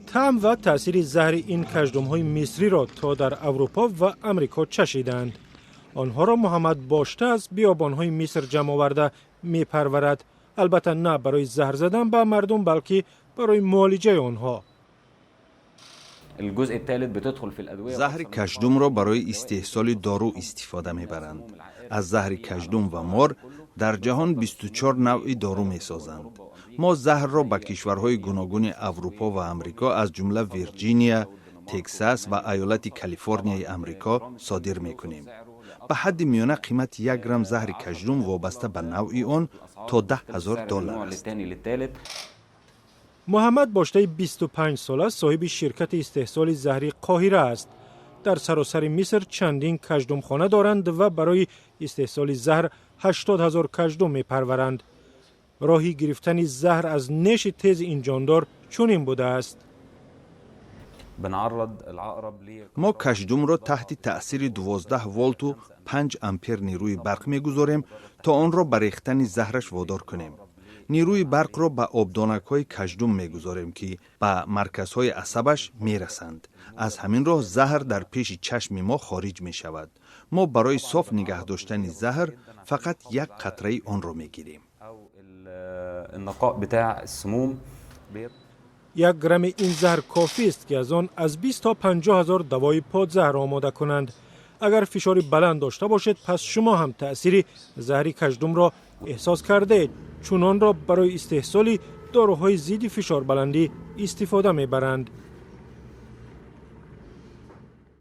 طعم و تأثیر زهر این کژدم‌های مصری را تا در اروپا و امریکا چشیدند. آنها را محمد باشته از بیابان‌های مصر جمع آورده می‌پرورد، البته نه برای زهر زدن به مردم بلکه برای معالجه آنها. زهر کژدم را برای استحصال دارو استفاده می‌برند. از زهر کژدم و مار در جهان 24 نوع دارو می‌سازند. ما زهر را به کشورهای گوناگون اروپا و امریکا از جمله ویرجینیا، تگزاس و ایالت کالیفرنیای امریکا صادر می‌کنیم. به حد میانه قیمت 1 گرم زهر کژدم وابسته به نوع آن تا $10,000 است. محمد باشته 25 ساله صاحب شرکت استحصال زهر قاهره است. در سراسر مصر چندین کژدمخانه دارند و برای استحصال زهر 80,000 کژدم می‌پرورند. راهی گرفتن زهر از نیش تیز این جاندار چنین بوده است. ما کژدم را تحت تأثیر 12 ولت و 5 امپر نیروی برق می‌گذاریم تا آن را به ریختن زهرش وادار کنیم. نیروی برق را به آبدانک‌های کژدم می‌گذاریم که به مرکزهای عصبش می‌رسند. از همین راه زهر در پیش چشم ما خارج می‌شود. ما برای صاف نگه داشتن زهر فقط 1 قطره آن را می‌گیریم. 1 گرم این زهر کافی است که از آن از 20 تا 50,000 دوای پادزهر آماده کنند. اگر فشار بلند داشته باشد پس شما هم تأثیر زهر کژدم را احساس کرده اید، چون آن را برای استحصال داروهای ضد فشار بلندی استفاده می‌برند.